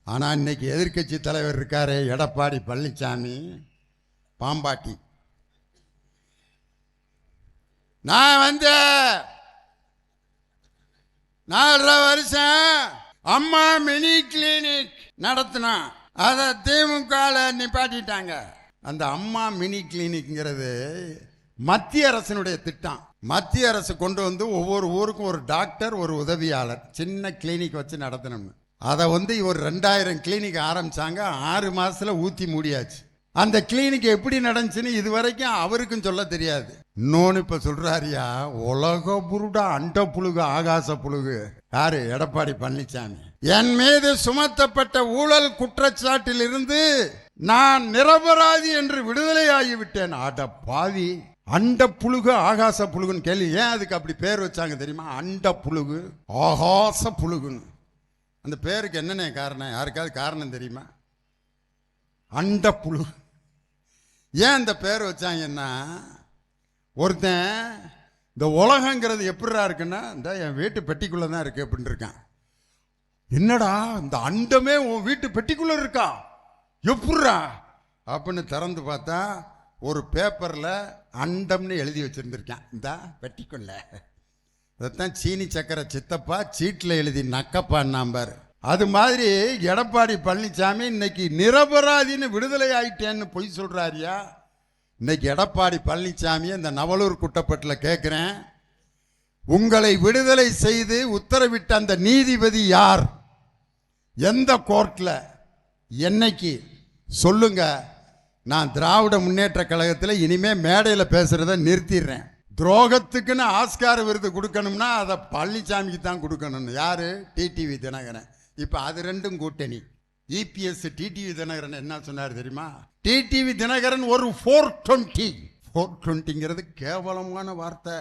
ஆனால் இன்னைக்கு எதிர்க்கட்சி தலைவர் இருக்காரு எடப்பாடி பழனிசாமி பாம்பாட்டி. நான் 4.5 வருஷம் அம்மா மினி கிளினிக் நடத்தினா அதை திமுக நிப்பாட்டிட்டாங்க. அந்த அம்மா மினி கிளினிக்ங்கிறது மத்திய அரசினுடைய திட்டம். மத்திய அரசு கொண்டு வந்து ஒவ்வொரு ஊருக்கும் ஒரு டாக்டர் ஒரு உதவியாளர் சின்ன கிளினிக் வச்சு நடத்தணும்னு அதை இவர் 2000 கிளினிக் ஆரம்பிச்சாங்க. 6 மாசத்துல ஊத்தி மூடியாச்சு. அந்த கிளினிக் எப்படி நடந்துச்சுன்னு இதுவரைக்கும் அவருக்கும் சொல்ல தெரியாது. இன்னொன்னு இப்ப சொல்றாரியா, உலக புருடா அண்ட புழுகு ஆகாச புழுகு யாரு? எடப்பாடி பழனிசாமி. என் மீது சுமத்தப்பட்ட ஊழல் குற்றச்சாட்டில் இருந்து நான் நிரபராதி என்று விடுதலை ஆகிவிட்டேன். அட பாவி, அண்ட புழுகு ஆகாச புழுகுன்னு கேள்வி. ஏன் அதுக்கு அப்படி பேர் வச்சாங்க தெரியுமா? அண்ட புழுகு ஆகாச புழுகுன்னு. அந்த பேருக்கு என்னென்ன காரணம்? யாருக்காவது காரணம் தெரியுமா? அண்ட புழு ஏன் அந்த பேர் வச்சாங்கன்னா, ஒருத்தன் இந்த உலகங்கிறது எப்படிரா இருக்குன்னா, இந்த என் வீட்டு பெட்டிக்குள்ள தான் இருக்கு அப்படின்னு இருக்கான். என்னடா இந்த அண்டமே உன் வீட்டு பெட்டிக்குள்ள இருக்கா, எப்படிரா அப்படின்னு திறந்து பார்த்தா ஒரு பேப்பர்ல அண்டம்னு எழுதி வச்சிருந்திருக்கான் இந்த பெட்டிக்குள்ள. அதைத்தான் சீனி சக்கரை சித்தப்பா சீட்டில் எழுதி நக்கப்பா நம்பர். அது மாதிரி எடப்பாடி பழனிசாமி இன்னைக்கு நிரபராதின்னு விடுதலை ஆயிட்டேன்னு பொய் சொல்றாரியா. இன்னைக்கு எடப்பாடி பழனிசாமி இந்த நவலூர் குட்டப்பட்டில் கேட்கிறேன், உங்களை விடுதலை செய்து உத்தரவிட்ட அந்த நீதிபதி யார்? எந்த கோர்ட்ல? என்னைக்கு? சொல்லுங்க. நான் திராவிட முன்னேற்ற கழகத்தில் இனிமே மேடையில் பேசுறத நிறுத்திடுறேன். துரோகத்துக்குன்னு ஆஸ்கார் விருது கொடுக்கணும்னா அதை பழனிசாமிக்கு தான் கொடுக்கணும். யாரு? டிடிவி தினகரன். இப்ப அது ரெண்டும் கூட்டணி. இபிஎஸ் டிடிவி தினகரன் என்ன சொன்னார் தெரியுமா? டிடிவி தினகரன் ஒரு 420 கேவலமான வார்த்தை.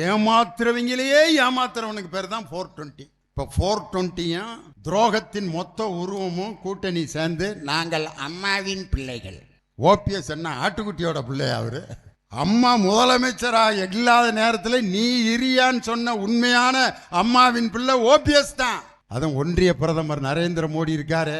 ஏமாத்துறவங்களையே ஏமாத்துறவனுக்கு பேர் தான் 420. இப்ப 420 துரோகத்தின் மொத்த உருவமும் கூட்டணி சேர்ந்து நாங்கள் அம்மாவின் பிள்ளைகள். ஓபிஎஸ் என்ன ஆட்டுக்குட்டியோட பிள்ளையா அவரு? அம்மா முதலமைச்சரா இல்லாத நேரத்தில் நீ இரியான்னு சொன்ன உண்மையான அம்மாவின் பிள்ளை ஓபிஎஸ் தான். அதுவும் ஒன்றிய பிரதமர் நரேந்திர மோடி இருக்காரு,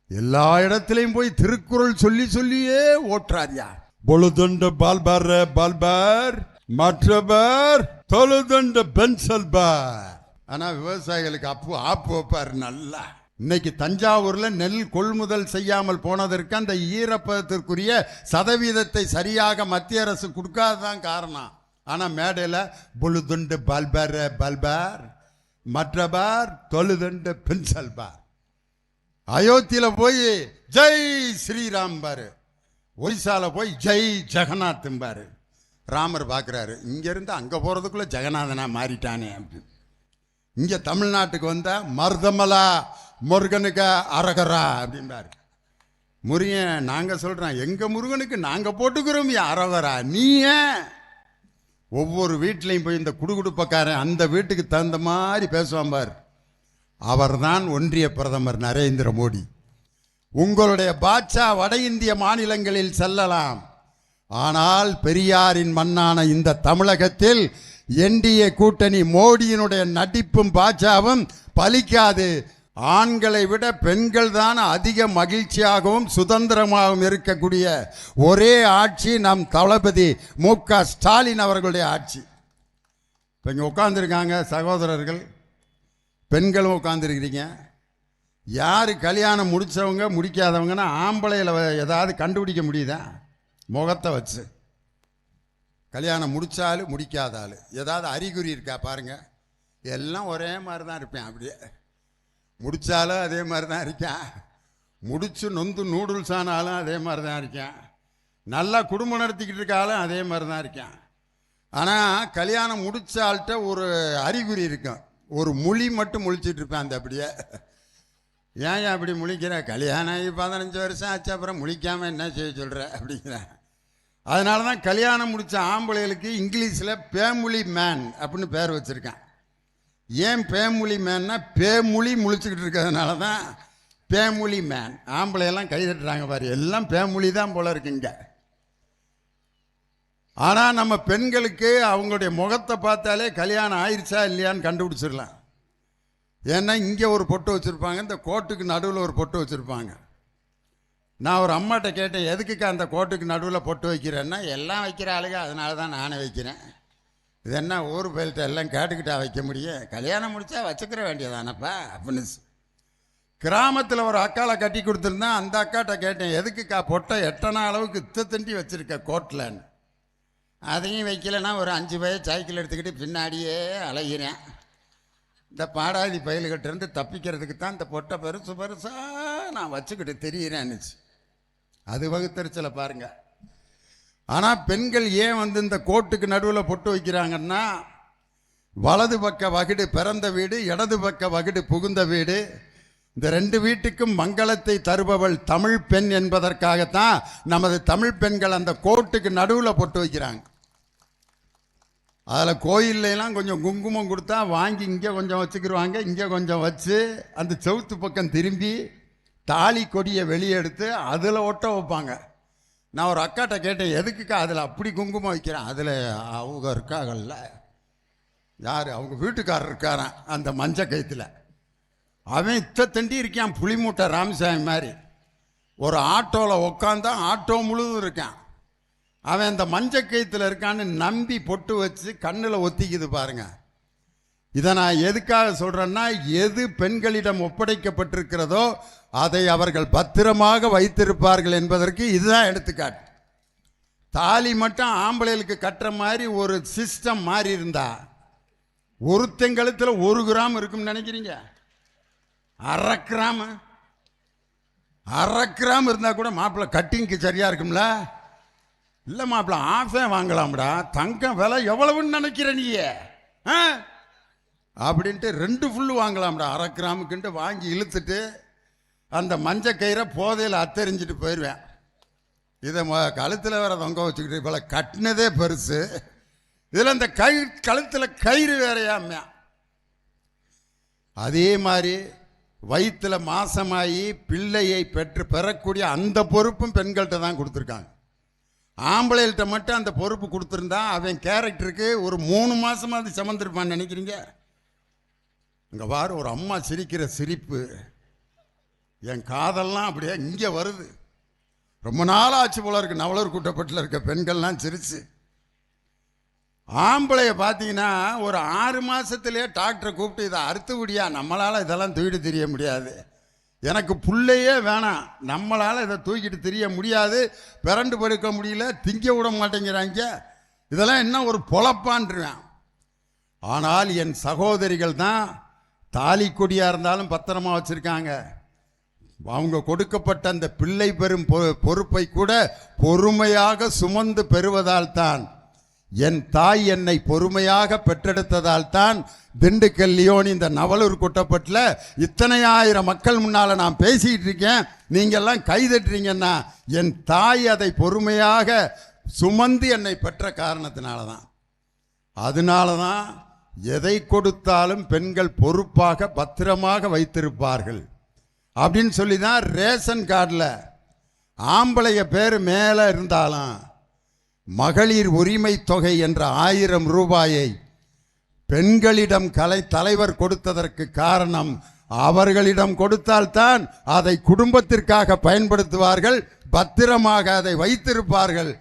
எல்லா இடத்திலையும் போய் திருக்குறள் சொல்லி சொல்லியே ஓட்டுறாரியா. பொழுதுண்ட பால்பார் பால்பார் மற்றவர் தொழுதுண்ட பென்சல்பார். ஆனா விவசாயிகளுக்கு ஆப்பு வைப்பார் நல்லா. இன்னைக்கு தஞ்சாவூர்ல நெல் கொள்முதல் செய்யாமல் போனதற்கு அந்த ஈரப்பதத்திற்குரிய சதவீதத்தை சரியாக மத்திய அரசு கொடுக்காததான் காரணம். ஆனா மேடையில் பொழுதுண்டு பல்பார் பல்பார் மற்றபார் தொழுதுண்டு பென்சல் பார். அயோத்தியில போய் ஜெய் ஸ்ரீராம் பாரு, ஒரிசால போய் ஜெய் ஜெகநாத் பாரு. ராமர் பாக்குறாரு, இங்க இருந்து அங்க போறதுக்குள்ள ஜெகநாதனா மாறிட்டானே அப்படின்னு. இங்க தமிழ்நாட்டுக்கு வந்தா மருதமலா முருகனுக்கு அரகரா அப்படின்பாரு. முருகன் நாங்க சொல்றோம், எங்க முருகனுக்கு நாங்க போட்டுக்கிறோம் அரகரா. நீ ஒவ்வொரு வீட்லையும் போய் இந்த குடுகுடுப்பக்காரன் அந்த வீட்டுக்கு தகுந்த மாதிரி பேசுவான் பார். அவர்தான் ஒன்றிய பிரதமர் நரேந்திர மோடி. உங்களுடைய பாட்சா வட இந்திய மாநிலங்களில் செல்லலாம், ஆனால் பெரியாரின் மண்ணான இந்த தமிழகத்தில் என்டிஏ கூட்டணி மோடியினுடைய நடிப்பும் பாட்சாவும் பலிக்காது. ஆண்களை விட பெண்கள் தான் அதிக மகிழ்ச்சியாகவும் சுதந்திரமாகவும் இருக்கக்கூடிய ஒரே ஆட்சி நம் தளபதி மு.க. ஸ்டாலின் அவர்களுடைய ஆட்சி. இப்போ இங்கே உட்காந்துருக்காங்க சகோதரர்கள், பெண்களும் உட்காந்துருக்கிறீங்க. யார் கல்யாணம் முடித்தவங்க முடிக்காதவங்கன்னா ஆம்பளையில் ஏதாவது கண்டுபிடிக்க முடியுதா? முகத்தை வச்சு கல்யாணம் முடித்தாலும் முடிக்காதாலும் ஏதாவது அறிகுறி இருக்கா பாருங்க. எல்லாம் ஒரே மாதிரி தான் இருப்பேன். அப்படியே முடித்தாலும் அதே மாதிரி தான் இருக்கேன், முடிச்சு நொந்து நூடுல்ஸ் ஆனாலும் அதே மாதிரி தான் இருக்கேன், நல்லா குடும்பம் நடத்திக்கிட்டு இருக்காலும் அதே மாதிரி தான் இருக்கேன். ஆனால் கல்யாணம் முடிச்ச ஆள்கிட்ட ஒரு அறிகுறி இருக்கும், ஒரு மொழி மட்டும் முழிச்சிட்டு இருப்பேன். அந்த அப்படியே ஏன் அப்படி முழிக்கிற? கல்யாணம் 15 வருஷம் ஆச்சு, அப்புறம் முழிக்காமல் என்ன செய்ய சொல்கிற அப்படிங்கிறேன். அதனால தான் கல்யாணம் முடித்த ஆம்பளைகளுக்கு இங்கிலீஷில் பேமுலி மேன் அப்படின்னு பேர் வச்சுருக்கேன். ஏன் பேமுலி மேன்னா பேமொழி முழிச்சுக்கிட்டு இருக்கிறதுனால தான் பேமுலி மேன். ஆம்பளையெல்லாம் கைதட்டுறாங்க பாரு, எல்லாம் பேமொழி தான் போல இருக்குங்க. ஆனால் நம்ம பெண்களுக்கு அவங்களுடைய முகத்தை பார்த்தாலே கல்யாணம் ஆயிடுச்சா இல்லையான்னு கண்டுபிடிச்சிடலாம். ஏன்னா இங்கே ஒரு பொட்டு வச்சுருப்பாங்க, இந்த கோட்டுக்கு நடுவில் ஒரு பொட்டு வச்சுருப்பாங்க. நான் ஒரு அம்மாட்ட கேட்டேன், எதுக்குக்கா அந்த கோட்டுக்கு நடுவில் பொட்டு வைக்கிறேன்னா, எல்லாம் வைக்கிற ஆளுங்க, அதனால தான் நானே வைக்கிறேன். இது என்ன ஊர் போயிட்ட எல்லாம் கேட்டுக்கிட்டா வைக்க முடியும், கல்யாணம் முடித்தா வச்சுக்கிற வேண்டியதானப்பா அப்படின்னு. கிராமத்தில் ஒரு அக்காவை கட்டி கொடுத்துருந்தேன். அந்த அக்காட்ட கேட்டேன், எதுக்குக்கா பொட்டை எட்டனா அளவுக்கு தண்டி வச்சுருக்க கோட்டில்ன்னு. அதையும் வைக்கலைன்னா ஒரு 5 பேர் சைக்கிள் எடுத்துக்கிட்டு பின்னாடியே அலைகிறேன். இந்த பாடாதி பயல்கிட்ட இருந்து தப்பிக்கிறதுக்கு தான் இந்த பொட்டை பெருசு பெருசாக நான் வச்சுக்கிட்டு தெரியிறேன்னுச்சு. அது வகுத்தறிச்சலை பாருங்க. ஆனால் பெண்கள் ஏன் இந்த கோட்டுக்கு நடுவில் பொட்டு வைக்கிறாங்கன்னா, வலது பக்க வகுடு பிறந்த வீடு, இடது பக்க வகுடு புகுந்த வீடு, இந்த 2 வீட்டுக்கும் மங்களத்தை தருபவள் தமிழ் பெண் என்பதற்காகத்தான் நமது தமிழ் பெண்கள் அந்த கோட்டுக்கு நடுவில் பொட்டு வைக்கிறாங்க. அதில் கோயில்லாம் கொஞ்சம் குங்குமம் கொடுத்தா வாங்கி இங்கே கொஞ்சம் வச்சுக்கிடுவாங்க, இங்கே கொஞ்சம் வச்சு அந்த செவுத்து பக்கம் திரும்பி தாலி கொடியை வெளியே எடுத்து அதில் ஒட்ட வைப்பாங்க. நான் ஒரு அக்காட்ட கேட்டேன், எதுக்குக்கா அதில் அப்படி குங்குமம் வைக்கிறேன்? அதில் அவங்க இருக்காங்கல்ல, யார் அவங்க வீட்டுக்காரர் இருக்காரான் அந்த மஞ்சள் கயிற்றுல, அவன் தண்டி இருக்கான், புளிமூட்டை ராமசாமி மாதிரி. ஒரு ஆட்டோவில் உக்காந்தா ஆட்டோ முழுதும் இருக்கான். அவன் அந்த மஞ்சள் கயிற்றுல இருக்கான்னு நம்பி பொட்டு வச்சு கண்ணில் ஒத்திக்குது பாருங்க. இதை நான் எதுக்காக சொல்கிறேன்னா, எது பெண்களிடம் ஒப்படைக்கப்பட்டிருக்கிறதோ அதை அவர்கள் பத்திரமாக வைத்திருப்பார்கள் என்பதற்கு இதுதான் எடுத்துக்காட்டு. தாலி மட்டும் ஆம்பளைகளுக்கு கட்டுற மாதிரி ஒரு சிஸ்டம் மாறி இருந்தா ஒருத்தங்கழுத்தில் 1 கிராம் இருக்கும்னு நினைக்கிறீங்க? 1/2 கிராம், 1/2 கிராம் இருந்தால் கூட மாப்பிள்ளை கட்டிங்க்கு சரியாக இருக்கும்ல? இல்லை மாப்பிள்ள ஆஃபே வாங்கலாம்டா, தங்கம் விலை எவ்வளவுன்னு நினைக்கிற நீ அப்படின்ட்டு 2 ஃபுல்லு வாங்கலாம்டா 1/2 கிராமுக்குன்ட்டு வாங்கி இழுத்துட்டு அந்த மஞ்சள் கயிறை போதையில் அத்தறிஞ்சிட்டு போயிடுவேன். இதை கழுத்தில் வேற தொங்க வச்சுக்கிட்டு இவ்வளோ கட்டினதே பெருசு, இதில் இந்த கழுத்தில் கயிறு வேறையாம. அதே மாதிரி வயிற்றுல மாசமாகி பிள்ளையை பெறக்கூடிய அந்த பொறுப்பும் பெண்கள்கிட்ட தான் கொடுத்துருக்காங்க. ஆம்பளைகள்கிட்ட மட்டும் அந்த பொறுப்பு கொடுத்துருந்தா அவன் கேரக்டருக்கு ஒரு 3 மாதமாக அது சமந்திருப்பான்னு நினைக்கிறீங்க? இங்கே வார ஒரு அம்மா சிரிக்கிற சிரிப்பு என் காதெல்லாம் அப்படியே இங்கே வருது. ரொம்ப நாள் ஆச்சு போல இருக்கு நவலூர் கூட்டப்பட்டில் இருக்க பெண்கள்லாம் சிரிச்சு. ஆம்பளைய பார்த்தீங்கன்னா ஒரு 6 மாதத்துலேயே டாக்டரை கூப்பிட்டு இதை அறுத்து விடியா, நம்மளால் இதெல்லாம் தூக்கிட்டு தெரிய முடியாது, எனக்கு பிள்ளையே வேணாம், நம்மளால் இதை தூக்கிட்டு தெரிய முடியாது, பிறண்டு படுக்க முடியல, திங்க விட மாட்டேங்கிறாங்க, இதெல்லாம் என்ன ஒரு பொழப்பான்றான். ஆனால் என் சகோதரிகள் தான் தாலி கொடியாக இருந்தாலும் பத்திரமா வச்சுருக்காங்க. அவங்க கொடுக்கப்பட்ட அந்த பிள்ளை பெறும் பொறுப்பை கூட பொறுமையாக சுமந்து பெறுவதால் தான், என் தாய் என்னை பொறுமையாக பெற்றெடுத்ததால் தான் திண்டுக்கல் லியோனி இந்த நவலூர் குட்டப்பட்டில் இத்தனை ஆயிரம் மக்கள் முன்னால் நான் பேசிக்கிட்டு இருக்கேன். நீங்கள்லாம் கைதட்டுறீங்கன்னா என் தாய் அதை பொறுமையாக சுமந்து என்னை பெற்ற காரணத்தினால தான். அதனால தான் எதை கொடுத்தாலும் பெண்கள் பொறுப்பாக பத்திரமாக வைத்திருப்பார்கள் அப்படின்னு சொல்லி தான் ரேஷன் கார்டில் ஆம்பளைய பேர் மேலே இருந்தாலும் மகளிர் உரிமை தொகை என்ற 1000 ரூபாயை பெண்களிடம் தலைவர் கொடுத்ததற்கு காரணம், அவர்களிடம் கொடுத்தால்தான் அதை குடும்பத்திற்காக பயன்படுத்துவார்கள், பத்திரமாக அதை வைத்திருப்பார்கள்.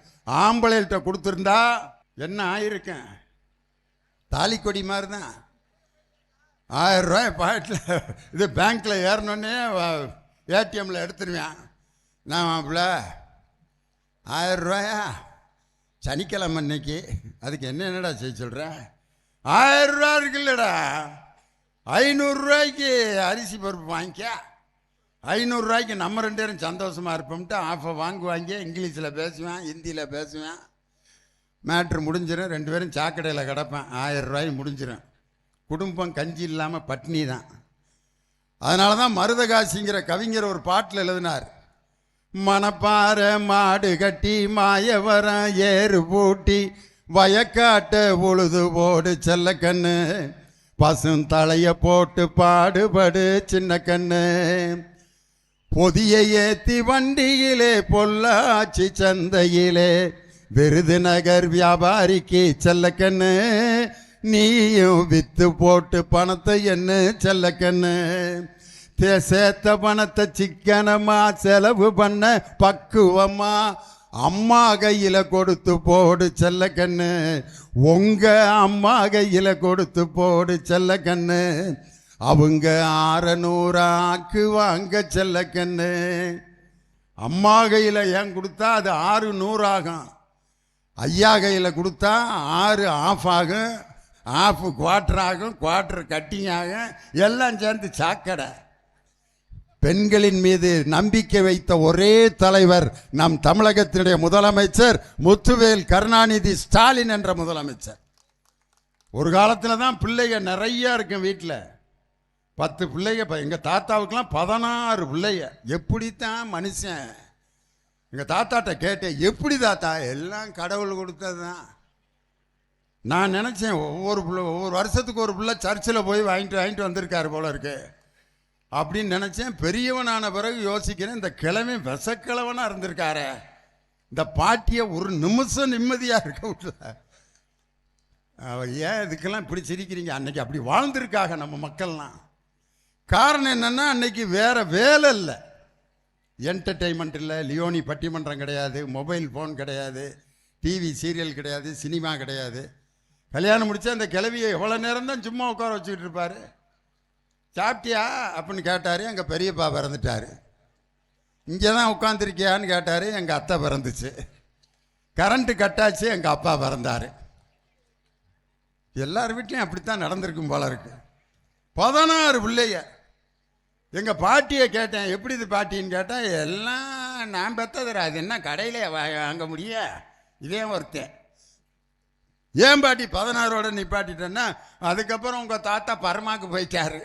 ஆம்பளைகிட்ட கொடுத்துருந்தா என்ன ஆயிருக்கேன்? தாலி கொடி மாதிரி தான். 1000 ரூபாய் பாக்கெட்டில் இது பேங்க்கில் ஏறினோடனே ஏடிஎம்மில் எடுத்துருவேன். நான் மாப்பிள்ள 1000 ரூபாயா சனிக்கிழமை அன்னைக்கு, அதுக்கு என்னடா செய்ய சொல்கிறேன்? 1000 ரூபா இருக்குல்லடா, 500 ரூபாய்க்கு அரிசி பருப்பு வாங்கிக்க, 500 ரூபாய்க்கு நம்ம 2 பேரும் சந்தோஷமாக இருப்போம்ட்டு ஆஃபை வாங்குவாங்க. இங்கிலீஷில் பேசுவேன், ஹிந்தியில் பேசுவேன், மேட்ரு முடிஞ்சிடும். 2 பேரும் சாக்கடையில் கிடப்பேன். 1000 ரூபாய் முடிஞ்சிடும். குடும்பம் கஞ்சி இல்லாமல் பட்னி தான். அதனால தான் மருதகாசிங்கிற கவிஞர் ஒரு பாட்டில் எழுதினார், மணப்பாற மாடு கட்டி மாயவர ஏறு பூட்டி வயக்காட்ட உழுது போடு செல்ல கண்ணு, பசும் தலைய போட்டு பாடுபடு சின்ன கண்ணு, பொதியை ஏத்தி வண்டியிலே பொள்ளாச்சி சந்தையிலே விருதுநகர் வியாபாரிக்கு செல்ல கண்ணு, நீயும் வித்து போட்டு பணத்தை என்ன செல்லக்கண்ணு சேர்த்த பணத்தை சிக்கனமா செலவு பண்ண பக்குவமா அம்மா கையில கொடுத்து போடு செல்லக்கண்ணு உங்க அம்மா கையில கொடுத்து போடு செல்லக்கண்ணு அவங்க 600 ஆக்குவாங்க செல்லக்கண்ணு அம்மா கையில் ஏன் கொடுத்தா அது 600 ஆகும் ஐயா கையில் கொடுத்தா 6 ஆஃப் ஆகும் ஆஃப் குவார்டர் ஆகும் குவார்டர் கட்டிங் ஆகும் எல்லாம் சேர்ந்து சாக்கடை பெண்களின் மீது நம்பிக்கை வைத்த ஒரே தலைவர் நம் தமிழகத்தினுடைய முதலமைச்சர் முத்துவேல் கருணாநிதி ஸ்டாலின் என்ற முதலமைச்சர் ஒரு காலத்தில் தான் பிள்ளைங்க நிறைய இருக்கும் வீட்டில் 10 பிள்ளைங்க எங்கள் தாத்தாவுக்கெல்லாம் 16 பிள்ளைங்க எப்படித்தான் மனுஷன் எங்கள் தாத்தாட்ட கேட்டேன் எப்படி தாத்தா எல்லாம் கடவுள் கொடுத்தது தான் நான் நினச்சேன் ஒவ்வொரு வருஷத்துக்கு ஒரு பிள்ளை சர்ச்சில் போய் வாங்கிட்டு வந்திருக்காரு போல இருக்கு அப்படின்னு நினச்சேன் பெரியவனான பிறகு யோசிக்கிறேன் இந்த கிழமை விசக்கிழவனாக இருந்திருக்காரு இந்த பாட்டியை ஒரு நிமிஷம் நிம்மதியாக இருக்க விடல ஏன் இதுக்கெல்லாம் இப்படி சிரிக்கிறீங்க அன்னைக்கு அப்படி வாழ்ந்திருக்காங்க நம்ம மக்கள்லாம் காரணம் என்னென்னா அன்னைக்கு வேற வேலை இல்லை என்டர்டெயின்மெண்ட் இல்லை லியோனி பட்டிமன்றம் கிடையாது மொபைல் ஃபோன் கிடையாது டிவி சீரியல் கிடையாது சினிமா கிடையாது கல்யாணம் முடித்தா அந்த கிழவியை எவ்வளோ நேரம் தான் சும்மா உட்கார வச்சுக்கிட்டு இருப்பார் சாப்பிட்டியா அப்படின்னு கேட்டார் எங்கள் பெரியப்பா பிறந்துட்டார் இங்கே தான் உட்காந்துருக்கியான்னு கேட்டார் எங்கள் அத்தை பிறந்துச்சு கரண்ட்டு கட்டாச்சு எங்கள் அப்பா பிறந்தார் எல்லார் வீட்லையும் அப்படித்தான் நடந்திருக்கும் போல இருக்கு 16 பிள்ளைய எங்கள் பாட்டியை கேட்டேன் எப்படி இது பாட்டின்னு கேட்டேன் எல்லாம் நான் பெற்றதுரா அது என்ன கடையிலே வாங்க முடிய இதே ஒருத்தன் ஏன் பாட்டி 16ஓட நிப்பாட்டிட்டேன்னா அதுக்கப்புறம் உங்கள் தாத்தா பரமாக்கு போயிட்டாரு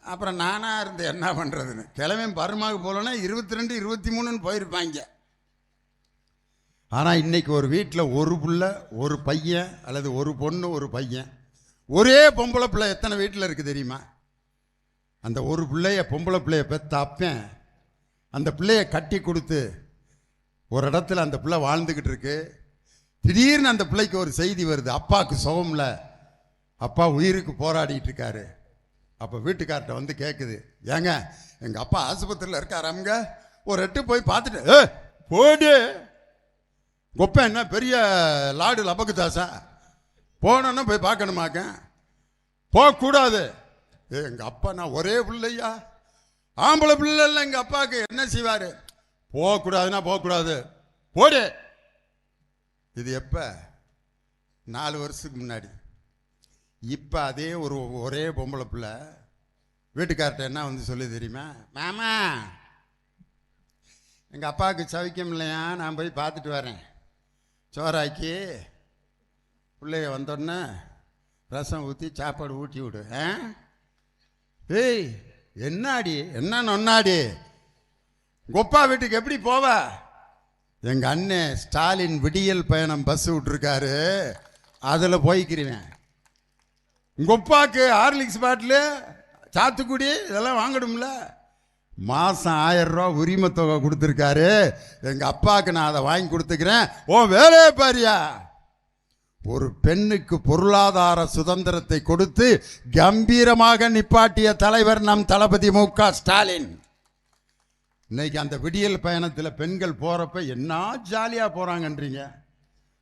அப்புறம் நானாக இருந்து என்ன பண்ணுறதுன்னு கிழமை பரமாக்கு போகலன்னா 22 23ன்னு போயிருப்பாங்க ஆனால் இன்னைக்கு ஒரு வீட்டில் ஒரு பிள்ளை ஒரு பையன் அல்லது ஒரு பொண்ணு ஒரு பையன் ஒரே பொம்பளை பிள்ளை எத்தனை வீட்டில் இருக்குது தெரியுமா அந்த ஒரு பிள்ளைய பொம்பளை பிள்ளைய பெற்ற அப்பன் அந்த பிள்ளைய கட்டி கொடுத்து ஒரு இடத்துல அந்த பிள்ளை வாழ்ந்துக்கிட்டு இருக்கு திடீர்னு அந்த பிள்ளைக்கு ஒரு செய்தி வருது அப்பாவுக்கு சுகம்ல அப்பா உயிருக்கு போராடிட்டு இருக்காரு அப்போ வீட்டுக்கார்ட்ட வந்து கேட்குது ஏங்க எங்கள் அப்பா ஆஸ்பத்திரியில் இருக்காராங்க ஒரு எட்டு போய் பார்த்துட்டு போடு கொப்பை என்ன பெரிய லாடு லபக்குதாசா போனோன்னா போய் பார்க்கணுமாக்க போகக்கூடாது எங்கள் அப்பா நான் ஒரே பிள்ளையா ஆம்பளை பிள்ளை இல்லை எங்கள் அப்பாவுக்கு என்ன செய்வார் போகக்கூடாதுன்னா போகக்கூடாது போடு இது எப்போ 4 வருஷத்துக்கு முன்னாடி இப்போ அதே ஒரே பொம்பளை பிள்ளை வீட்டுக்கார்ட்ட என்ன வந்து சொல்லி தெரியுமா மாமா எங்கள் அப்பாவுக்கு சவிக்கம் இல்லையா நான் போய் பார்த்துட்டு வரேன் சோறாக்கி பிள்ளைய வந்தோடனே ரசம் ஊற்றி சாப்பாடு ஊட்டி விடு ஏய் என்னாடி என்ன நொன்னாடி கொப்பா வீட்டுக்கு எப்படி போவ எங்கள் அண்ணன் ஸ்டாலின் விடியல் பயணம் பஸ் விட்டுருக்காரு அதில் போய்க்கிறேன் கொப்பாக்கு ஹார்லிக்ஸ் பாட்டில் சாத்துக்குடி இதெல்லாம் வாங்கணும்ல மாதம் 1000 ரூபா உரிமை தொகை கொடுத்துருக்காரு எங்கள் அப்பாவுக்கு நான் அதை வாங்கி கொடுத்துக்கிறேன் ஓ வேலையே பாரியா ஒரு பெண்ணுக்கு பொருளாதார சுதந்திரத்தை கொடுத்து கம்பீரமாக நிப்பாட்டிய தலைவர் நம் தளபதி மு.க. ஸ்டாலின் இன்னைக்கு அந்த விடியல் பயணத்தில் பெண்கள் போகிறப்ப என்ன ஜாலியாக போகிறாங்கன்றீங்க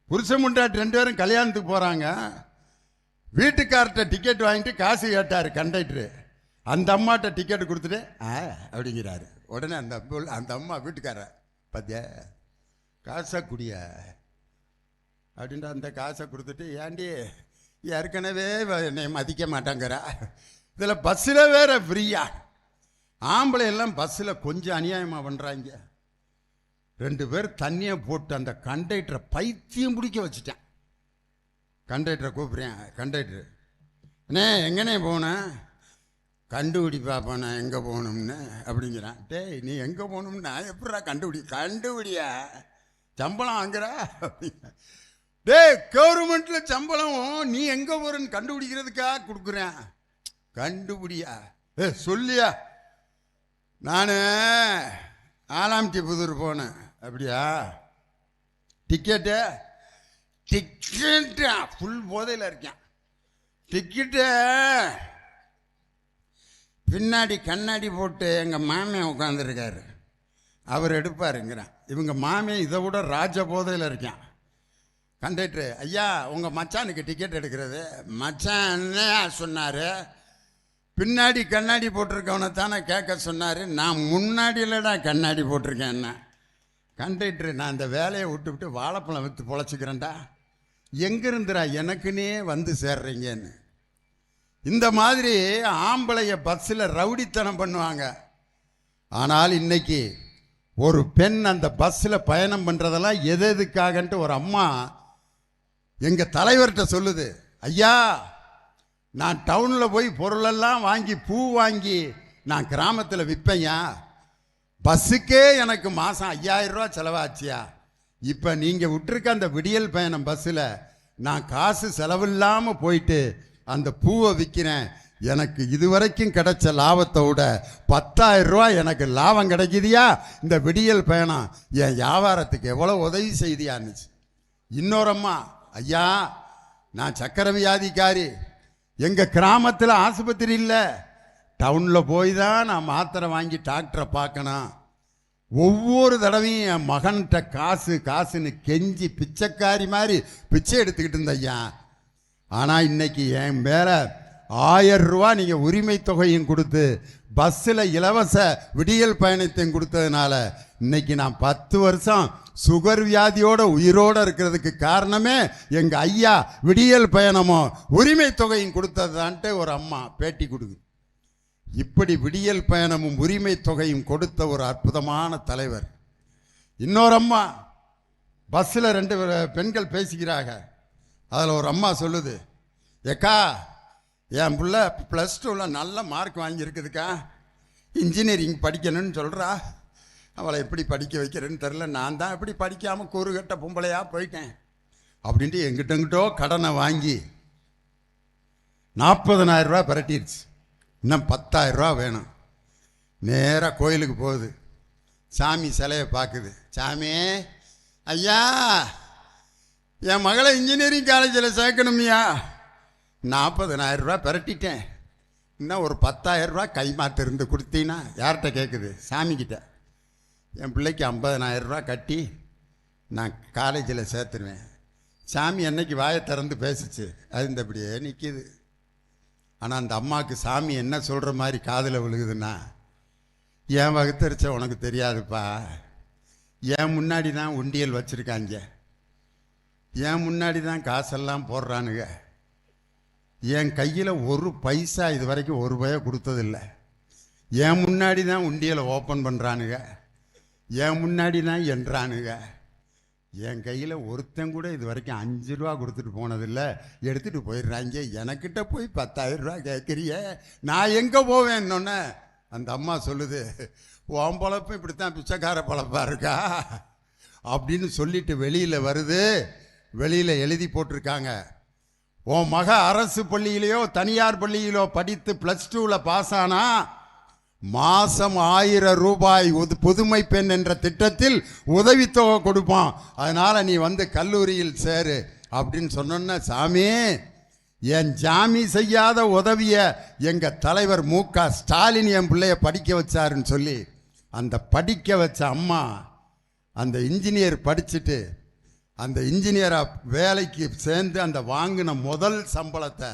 புருஷன் முண்டாட்டி 2 பேரும் கல்யாணத்துக்கு போகிறாங்க வீட்டுக்கார்ட்ட டிக்கெட் வாங்கிட்டு காசு கேட்டார் கண்டக்டரு அந்த அம்மாட்ட டிக்கெட் கொடுத்துட்டு அப்படிங்கிறாரு உடனே அந்த அம்மா வீட்டுக்கார பார்த்தியா காசை குடிய அப்படின்ட்டு அந்த காசை கொடுத்துட்டு ஏண்டி ஏற்கனவே என்னை மதிக்க மாட்டாங்கிறா இதில் பஸ்ஸில் வேற ஃப்ரீயா ஆம்பளை எல்லாம் பஸ்ஸில் கொஞ்சம் அநியாயமாக பண்ணுறாங்க 2 பேர் தண்ணியை போட்டு அந்த கண்டக்டரை பைத்தியம் பிடிக்க வச்சுட்டேன் கண்டக்டரை கூப்பிட்றேன் கண்டக்டரு அண்ணே எங்கண்ணே போனேன் கண்டுபிடி பார்ப்பேன் நான் எங்கே போகணும்னு அப்படிங்கிறான் டேய் நீ எங்கே போகணும்னு நான் எப்படா கண்டுபிடியா சம்பளம் வாங்குறா அப்படிங்க டேய் கவர்மெண்ட்டில் சம்பளம் நீ எங்கே போகிறன்னு கண்டுபிடிக்கிறதுக்காக கொடுக்குறேன் கண்டுபிடியா சொல்லியா நான் ஆலாம்டி புதூர் போனேன் அப்படியா டிக்கெட்டா ஃபுல் போதையில் இருக்கேன் டிக்கெட்டு பின்னாடி கண்ணாடி போட்டு எங்கள் மாமியை உட்காந்துருக்காரு, அவர் எடுப்பாருங்கிறான். இவங்க மாமியை இதை விட ராஜபோதையில் இருக்கான். கண்டக்டரு, ஐயா உங்கள் மச்சானுக்கு டிக்கெட் எடுக்கிறது. மச்சான் என்ன சொன்னார்? பின்னாடி கண்ணாடி போட்டிருக்கவனை தானே கேட்க சொன்னார். நான் முன்னாடியிலடா கண்ணாடி போட்டிருக்கேன். என்ன கண்டக்டரு, நான் இந்த வேலையை விட்டு வாழைப்பழம் விற்று பொழைச்சிக்கிறேன்டா, எங்கிருந்துடா எனக்குன்னே வந்து சேர்றீங்கன்னு. இந்த மாதிரி ஆம்பளைய பஸ்ஸில் ரவுடித்தனம் பண்ணுவாங்க. ஆனால் இன்னைக்கு ஒரு பெண் அந்த பஸ்ஸில் பயணம் பண்ணுறதெல்லாம் எதுக்காகன்ட்டு ஒரு அம்மா எங்கள் தலைவர்கிட்ட சொல்லுது, ஐயா நான் டவுனில் போய் பொருளெல்லாம் வாங்கி பூ வாங்கி நான் கிராமத்தில் விற்பேயா, பஸ்ஸுக்கே எனக்கு மாதம் 5000 ரூபா செலவாச்சியா. இப்போ நீங்கள் விட்டுருக்க அந்த விடியல் பயணம் பஸ்ஸில் நான் காசு செலவில்லாமல் போயிட்டு அந்த பூவை விற்கிறேன். எனக்கு இதுவரைக்கும் கிடைச்ச லாபத்தை விட 10,000 ரூபா எனக்கு லாபம் கிடைக்குதியா. இந்த விடியல் பயணம் என் வியாபாரத்துக்கு எவ்வளோ உதவி செய்தியான்னுச்சு. இன்னொரம்மா, ஐயா நான் சக்கரை வியாதிக்காரி, எங்கள் கிராமத்தில் ஆஸ்பத்திரி இல்லை, டவுனில் போய் தான் நான் மாத்திரை வாங்கி டாக்டரை பார்க்கணும். ஒவ்வொரு தடவையும் என் மகன்கிட்ட காசுன்னு கெஞ்சி பிச்சைக்காரி மாதிரி பிச்சை எடுத்துக்கிட்டு இருந்த ஐயா. ஆனால் இன்னைக்கு என் மேலே 1000 ரூபா நீங்கள் உரிமை தொகையும் கொடுத்து பஸ்ஸில் இலவச விடியல் பயணத்தையும் கொடுத்ததுனால இன்னைக்கு நான் 10 வருஷம் சுகர் வியாதியோட உயிரோடு இருக்கிறதுக்கு காரணமே எங்கள் ஐயா விடியல் பயணமும் உரிமை தொகையும் கொடுத்ததான்ட்டு ஒரு அம்மா பேட்டி கொடுக்குது. இப்படி விடியல் பயணமும் உரிமை தொகையும் கொடுத்த ஒரு அற்புதமான தலைவர். இன்னொரு அம்மா பஸ்ஸில் 2 பெண்கள் பேசிக்கிறாங்க. அதில் ஒரு அம்மா சொல்லுது, ஏக்கா என் பிள்ளை +2ல் நல்ல மார்க் வாங்கியிருக்குதுக்கா, இன்ஜினியரிங் படிக்கணும்னு சொல்கிறா, அவளை எப்படி படிக்க வைக்கிறேன்னு தெரில, நான் தான் எப்படி படிக்காமல் கூறுகட்ட பொம்பளையாக போயிட்டேன் அப்படின்ட்டு எங்கிட்டோ கடனை வாங்கி 40,000 ரூபா பிரட்டிடுச்சு. இன்னும் 10,000 ரூபா வேணும். நேராக கோயிலுக்கு போகுது, சாமி சிலையை பார்க்குது. சாமி ஐயா என் மகளை இன்ஜினியரிங் காலேஜில் சேர்க்கணுமியா, 40,000 ரூபா பிரட்டிட்டேன், இன்னும் ஒரு 10,000 ரூபா கைமாத்து இருந்து கொடுத்தீங்கன்னா. யார்கிட்ட கேட்குது? சாமிக்கிட்ட. என் பிள்ளைக்கு 50,000 ரூபா கட்டி நான் காலேஜில் சேர்த்துருவேன். சாமி என்னைக்கு வாயை திறந்து பேசிச்சு, அது இந்த இப்படியே நிற்கிது. ஆனால் அந்த அம்மாவுக்கு சாமி என்ன சொல்கிற மாதிரி காதில் விழுகுதுன்னா, என் வகுத்தரிச்ச உனக்கு தெரியாதுப்பா, என் முன்னாடி தான் உண்டியல் வச்சுருக்காங்க, என் முன்னாடி தான் காசெல்லாம் போடுறானுங்க, என் கையில் ஒரு பைசா இது வரைக்கும் ஒரு ரூபாயை கொடுத்ததில்லை, என் முன்னாடி தான் உண்டியலை ஓப்பன் பண்ணுறானுங்க, என் முன்னாடி தான் என்றானுங்க, என் கையில் ஒருத்தன் கூட இது வரைக்கும் 5 ரூபா கொடுத்துட்டு போனதில்லை, எடுத்துகிட்டு போயிடுறாங்க, எனக்கிட்ட போய் 10,000 ரூபா கேட்குறிய, நான் எங்கே போவேன்னொன்னே அந்த அம்மா சொல்லுது, உன் பொழப்பும் இப்படித்தான் பிச்சைக்கார பொழப்பாக இருக்கா அப்படின்னு சொல்லிட்டு வெளியில் வருது. வெளியில் எழுதி போட்டிருக்காங்க, உன் மக அரசு பள்ளியிலையோ தனியார் பள்ளியிலோ படித்து +2ல் பாஸ் ஆனா மாதம் 1000 ரூபாய் புதுமை பெண் என்ற திட்டத்தில் உதவித்தொகை கொடுப்பான், அதனால் நீ வந்து கல்லூரியில் சேரு அப்படின்னு சொன்னோன்ன, சாமி என் ஜாமி செய்யாத உதவிய எங்கள் தலைவர் மு.க. ஸ்டாலின் என் பிள்ளைய படிக்க வச்சாருன்னு சொல்லி அந்த படிக்க வச்ச அம்மா அந்த இன்ஜினியர் படிச்சுட்டு அந்த இன்ஜினியராக வேலைக்கு சேர்ந்து அந்த வாங்கின முதல் சம்பளத்தை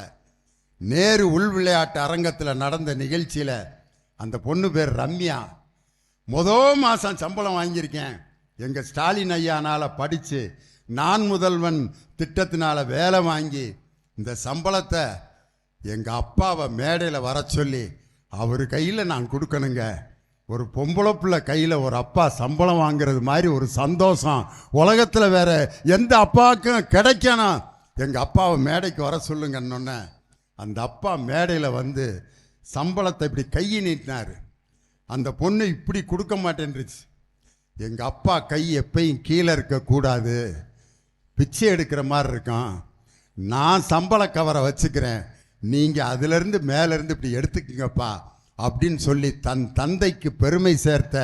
நேரு உள் விளையாட்டு அரங்கத்தில் நடந்த நிகழ்ச்சியில் அந்த பொண்ணு பேர் ரம்யா, முதல் மாதம் சம்பளம் வாங்கியிருக்கேன், எங்கள் ஸ்டாலின் ஐயானால் படித்து நான் முதல்வன் திட்டத்தினால் வேலை வாங்கி இந்த சம்பளத்தை எங்கள் அப்பாவை மேடையில் வர சொல்லி அவர் கையில் நான் கொடுக்கணுங்க. ஒரு பொம்பளை பிள்ளை கையில் ஒரு அப்பா சம்பளம் வாங்கிறது மாதிரி ஒரு சந்தோஷம் உலகத்தில் வேற எந்த அப்பாவுக்கும் கிடைக்கணும், எங்கள் அப்பாவை மேடைக்கு வர சொல்லுங்கன்னொன்னே அந்த அப்பா மேடையில் வந்து சம்பளத்தை இப்படி கையை நீட்டினார். அந்த பொண்ணு இப்படி கொடுக்க மாட்டேன்ருச்சு. எங்கள் அப்பா கை எப்பயும் கீழே இருக்கக்கூடாது, பிச்சை எடுக்கிற மாதிரி இருக்கும், நான் சம்பள கவரை வச்சுக்கிறேன், நீங்கள் அதிலிருந்து மேலேருந்து இப்படி எடுத்துக்குங்கப்பா அப்படின்னு சொல்லி தன் தந்தைக்கு பெருமை சேர்த்த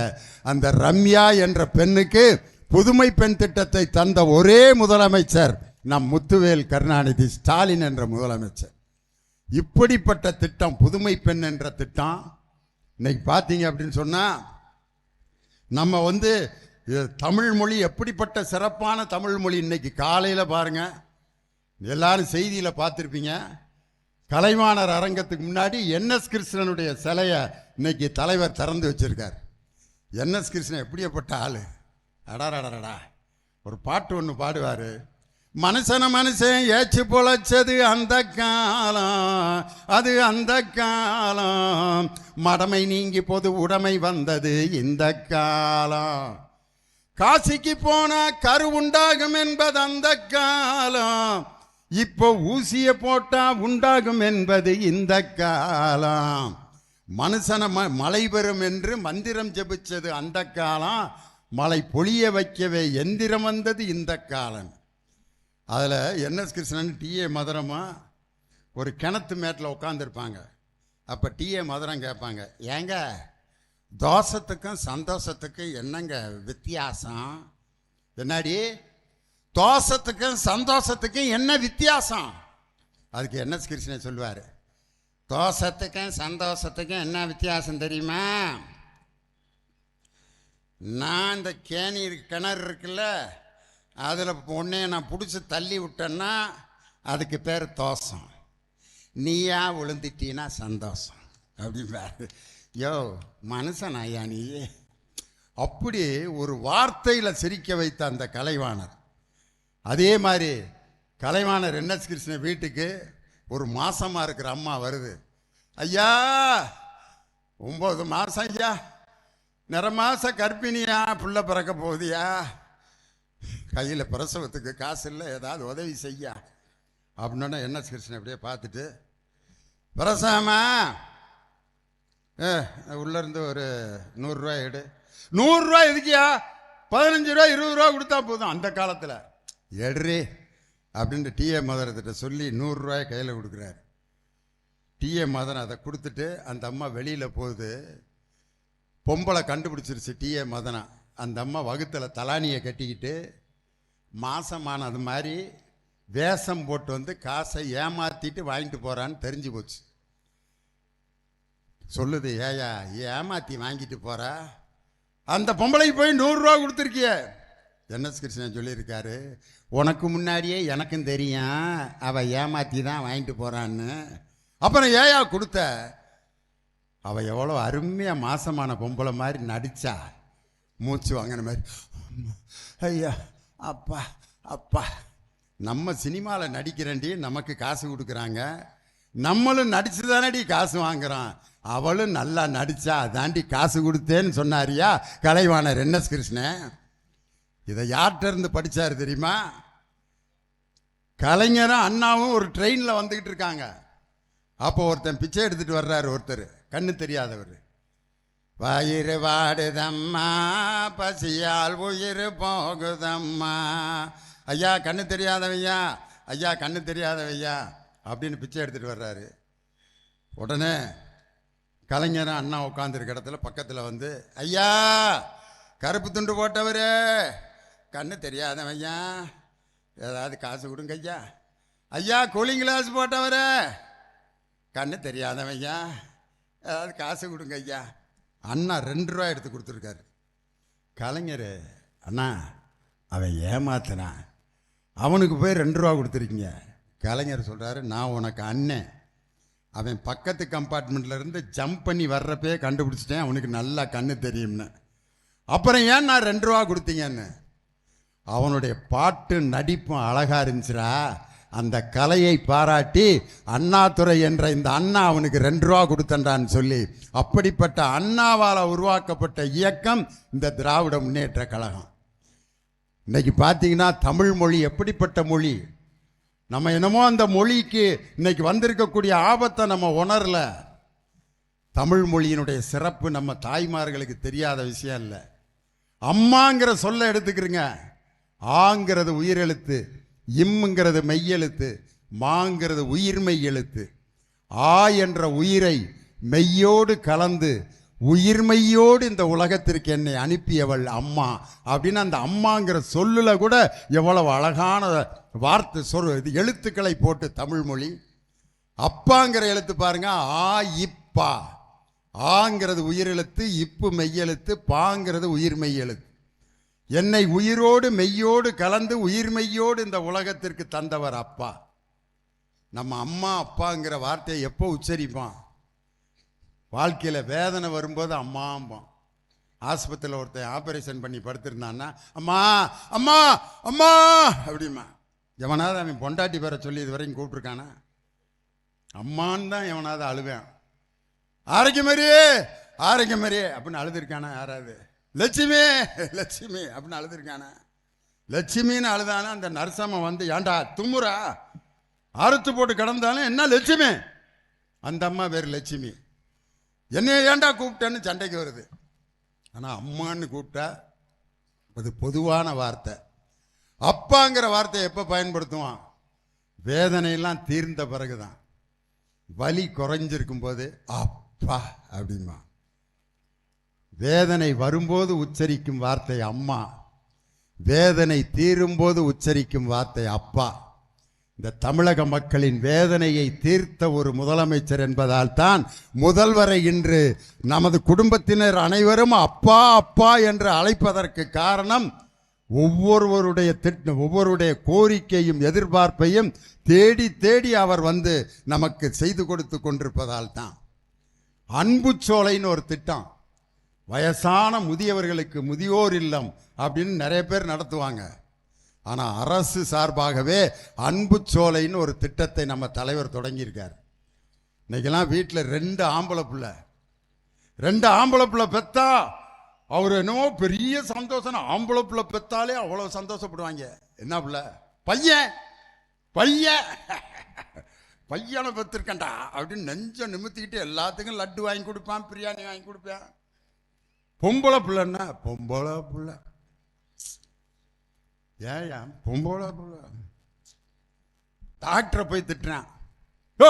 அந்த ரம்யா என்ற பெண்ணுக்கு புதுமை பெண் திட்டத்தை தந்த ஒரே முதலமைச்சர் நம் முத்துவேல் கருணாநிதி ஸ்டாலின் என்ற முதலமைச்சர். இப்படிப்பட்ட திட்டம் புதுமை பெண் என்ற திட்டம் இன்னைக்கு பார்த்தீங்க அப்படின்னு சொன்னால் நம்ம தமிழ் மொழி எப்படிப்பட்ட சிறப்பான தமிழ் மொழி. இன்னைக்கு காலையில் பாருங்க, எல்லாரும் செய்தியில் பார்த்துருப்பீங்க, கலைவாணர் அரங்கத்துக்கு முன்னாடி என்எஸ் கிருஷ்ணனுடைய சிலையை இன்னைக்கு தலைவர் திறந்து வச்சிருக்கார். என்எஸ் கிருஷ்ணன் எப்படியப்பட்ட ஆளு, அடாடா. ஒரு பாட்டு ஒன்று பாடுவார், மனுஷன் ஏச்சு பொழைச்சது அந்த காலம், அது அந்த காலம், மடமை நீங்கி பொது உடைமை வந்தது இந்த காலம், காசிக்கு போனா கரு உண்டாகும் என்பது அந்த காலம், இப்போ ஊசிய போட்டா உண்டாகும் என்பது இந்த காலம், மனுஷனை மழை பெறும் என்று மந்திரம் ஜபிச்சது அந்த காலம், மழை பொழிய வைக்கவே எந்திரம் வந்தது இந்த காலம். அதில் என்எஸ் கிருஷ்ணன் டிஏ மதுரமா ஒரு கிணத்து மேட்டில் உட்காந்துருப்பாங்க. அப்போ டிஏ மதுரம் கேட்பாங்க, ஏங்க தோஷத்துக்கும் சந்தோஷத்துக்கும் என்னங்க வித்தியாசம்? என்னாடி தோஷத்துக்கும் சந்தோஷத்துக்கும் என்ன வித்தியாசம்? அதுக்கு என்எஸ் கிருஷ்ணன் சொல்லுவார், தோஷத்துக்கும் சந்தோஷத்துக்கும் என்ன வித்தியாசம் தெரியுமா? நான் இந்த கிணறு இருக்குல்ல, அதில் உன்னைய நான் பிடிச்சி தள்ளி விட்டேன்னா அதுக்கு பேர் தோஷம், நீயா விழுந்துட்டீன்னா சந்தோஷம் அப்படின்பாரு. யோ மனுஷன் ஐயா நீ. அப்படி ஒரு வார்த்தையில் சிரிக்க வைத்த அந்த கலைவாணர். அதே மாதிரி கலைவாணர் என்எஸ் கிருஷ்ணன் வீட்டுக்கு ஒரு மாசமாக இருக்கிற அம்மா வருது, ஐயா 9 மாதம் ஐயா, நிற மாச கர்ப்பிணியா, புள்ள பிறக்க போகுதியா, கையில் பிரசவத்துக்கு காசு இல்லை, ஏதாவது உதவி செய்யா அப்படின்னா என்எஸ் கிருஷ்ணன் அப்படியே பார்த்துட்டு, பிரசவமா உள்ளேருந்து ஒரு 100 ரூபாய் எடு. 100 ரூபாய் எதுக்கியா? 15 ரூபா 20 ரூபா கொடுத்தா போதும் அந்த காலத்தில், எடுறே அப்படின்ட்டு டிஏ மதனத்திட்ட சொல்லி 100 ரூபாய் கையில் கொடுக்குறாரு. டிஏ மதன் அதை கொடுத்துட்டு அந்த அம்மா வெளியில் போகுது. பொம்பளை கண்டுபிடிச்சிருச்சு டிஏ மதனா. அந்த அம்மா வகுத்தில் தலானியை கட்டிக்கிட்டு மாசமானது மாதிரி வேஷம் போட்டு காசை ஏமாற்றிட்டு வாங்கிட்டு போகிறான்னு தெரிஞ்சு போச்சு. சொல்லுது, ஏயா ஏமாற்றி வாங்கிட்டு போகிறா, அந்த பொம்பளைக்கு போய் 100 ரூபா கொடுத்துருக்கிய. என்எஸ் கிருஷ்ணன் சொல்லியிருக்காரு, உனக்கு முன்னாடியே எனக்கும் தெரியும் அவள் ஏமாற்றி தான் வாங்கிட்டு போகிறான்னு, அப்புறம் ஏயா கொடுத்த? அவள் எவ்வளோ அருமையாக மாசமான பொம்பளை மாதிரி நடித்தா, மூச்சு வாங்கின மாதிரி, ஐயா அப்பா அப்பா. நம்ம சினிமாவில் நடிக்கிறேன்டி, நமக்கு காசு கொடுக்குறாங்க, நம்மளும் நடிச்சு தானடி காசு வாங்குறோம், அவளும் நல்லா நடிச்சா அதாண்டி காசு கொடுத்தேன்னு சொன்னாரியா கலைவாணர் என்எஸ் கிருஷ்ணன். இதை யார்கிட்ட இருந்து படித்தார் தெரியுமா? கலைஞரும் அண்ணாவும் ஒரு ட்ரெயினில் வந்துக்கிட்டு இருக்காங்க. அப்போ ஒருத்தன் பிச்சை எடுத்துகிட்டு வர்றாரு, ஒருத்தர் கண்ணு தெரியாதவர். வயிறு வாடுதம்மா பசியால் உயிர் போகுதம்மா, ஐயா கண்ணு தெரியாதவையா, ஐயா கண்ணு தெரியாதவையா அப்படின்னு பிச்சை எடுத்துகிட்டு வர்றாரு. உடனே கலைஞரும் அண்ணா உட்காந்துருக்க இடத்துல பக்கத்தில் ஐயா கருப்பு துண்டு போட்டவர், கண்ணு தெரியாதவையா, ஏதாவது காசு கொடுங்க ஐயா. ஐயா கூலிங் கிளாஸ் போட்டவர், கண்ணு தெரியாதவையா, ஏதாவது காசு கொடுங்க ஐயா. அண்ணா 2 ரூபா எடுத்து கொடுத்துருக்காரு. கலைஞர், அண்ணா அவன் ஏமாத்தினான், அவனுக்கு போய் 2 ரூபா கொடுத்துருக்கீங்க. கலைஞர் சொல்கிறாரு, நான் உனக்கு அண்ணன், அவன் பக்கத்து கம்பார்ட்மெண்ட்லேருந்து ஜம்ப் பண்ணி வர்றப்பே கண்டுபிடிச்சிட்டேன் அவனுக்கு நல்லா கண்ணு தெரியும்னு, அப்புறம் ஏன் நான் 2 ரூபா கொடுத்தீங்கன்னு. அவனுடைய பாட்டு நடிப்பும் அழகாக இருந்துச்சுரா, அந்த கலையை பாராட்டி அண்ணாதுரை என்ற இந்த அண்ணா அவனுக்கு 2 ரூபா கொடுத்தன்றான்னு சொல்லி, அப்படிப்பட்ட அண்ணாவால் உருவாக்கப்பட்ட இயக்கம் இந்த திராவிட முன்னேற்ற கழகம். இன்னைக்கு பார்த்தீங்கன்னா தமிழ் மொழி எப்படிப்பட்ட மொழி, நம்ம என்னமோ அந்த மொழிக்கு இன்னைக்கு வந்திருக்கக்கூடிய ஆபத்தை நம்ம உணரல. தமிழ் மொழியினுடைய சிறப்பு நம்ம தாய்மார்களுக்கு தெரியாத விஷயம் இல்லை. அம்மாங்கிற சொல்ல எடுத்துக்கிறங்க, ஆங்கிறது உயிரெழுத்து, இம்ங்கிறது மெய்யெழுத்து, மாங்கிறது உயிர்மெய் எழுத்து. ஆ என்ற உயிரை மெய்யோடு கலந்து உயிர்மெய்யோடு இந்த உலகத்திற்கு என்னை அனுப்பியவள் அம்மா அப்படின்னு அந்த அம்மாங்கிற சொல்லுல கூட எவ்வளவு அழகான வார்த்தை இது எழுத்துக்களை போட்டு தமிழ் மொழி. அப்பாங்கிற எழுத்து பாருங்க, ஆ இப்பா. ஆங்கிறது உயிரெழுத்து, இப்பு மெய்யெழுத்து, பாங்கிறது உயிர் மெய்யெழுத்து. என்னை உயிரோடு மெய்யோடு கலந்து உயிர் மெய்யோடு இந்த உலகத்திற்கு தந்தவர் அப்பா. நம்ம அம்மா அப்பாங்கிற வார்த்தையை எப்போ உச்சரிப்பான்? வாழ்க்கையில் வேதனை வரும்போது அம்மாம்பான். ஆஸ்பத்திரியில் ஒருத்தன் ஆபரேஷன் பண்ணி படுத்திருந்தான்னா அம்மா அம்மா அம்மா அப்படிமா. எவனாவது அவன் பொண்டாட்டி பேரை சொல்லி இது வரைக்கும் கூப்பிட்டுருக்கானா? அம்மான்னு தான் எவனாவது அழுவேன். ஆரோக்கியமாரியே ஆரோக்கியமாரியே அப்படின்னு அழுதுருக்கானா? யாராவது லட்சுமி லட்சுமி அப்படின்னு அழுதுருக்கானா? லட்சுமின்னு அழுதானா அந்த நரசம்மா வந்து ஏண்டா தும்முறா அறுத்து போட்டு கிடந்தாலும் என்ன லட்சுமி? அந்த அம்மா பேர் லட்சுமி. என்னைய ஏண்டா கூப்பிட்டேன்னு சண்டைக்கு வருது. ஆனால் அம்மான்னு கூப்பிட்டா அது பொதுவான வார்த்தை. அப்பாங்கிற வார்த்தையை எப்போ பயன்படுத்துவான்? வேதனையெல்லாம் தீர்ந்த பிறகுதான். வலி குறைஞ்சிருக்கும் போது அப்பா அப்படிமா. வேதனை வரும்போது உச்சரிக்கும் வார்த்தை அம்மா, வேதனை தீரும்போது உச்சரிக்கும் வார்த்தை அப்பா. இந்த தமிழக மக்களின் வேதனையை தீர்த்த ஒரு முதலமைச்சர் என்பதால் தான் முதல்வரை இன்று நமது குடும்பத்தினர் அனைவரும் அப்பா அப்பா என்று அழைப்பதற்கு காரணம் ஒவ்வொருவருடைய கோரிக்கையும் எதிர்பார்ப்பையும் தேடி தேடி அவர் வந்து நமக்கு செய்து கொடுத்து கொண்டிருப்பதால் தான். அன்பு சோலைன்னு ஒரு திட்டம், வயசான முதியவர்களுக்கு முதியோர் இல்லம் அப்படின்னு நிறைய பேர் நடத்துவாங்க. ஆனால் அரசு சார்பாகவே அன்பு சோலைன்னு ஒரு திட்டத்தை நம்ம தலைவர் தொடங்கியிருக்கார். இன்னைக்கெல்லாம் வீட்டில் 2 ஆம்பளை பிள்ளை பெத்தா அவர் என்னவோ பெரிய சந்தோஷம். ஆம்பளை பிள்ளை பெத்தாலே அவ்வளோ சந்தோஷப்படுவாங்க. என்ன பிள்ளை? பையன் பையன் பையனை பெற்றிருக்கண்டா அப்படின்னு நெஞ்ச நிமித்திக்கிட்டு எல்லாத்துக்கும் லட்டு வாங்கி கொடுப்பான், பிரியாணி வாங்கி கொடுப்பேன். பொம்பளை பிள்ளைன்னா பொம்பளை பிள்ளை, ஏன் பொம்பளை பிள்ளை? டாக்டரை போய் திட்டுறான். ஓ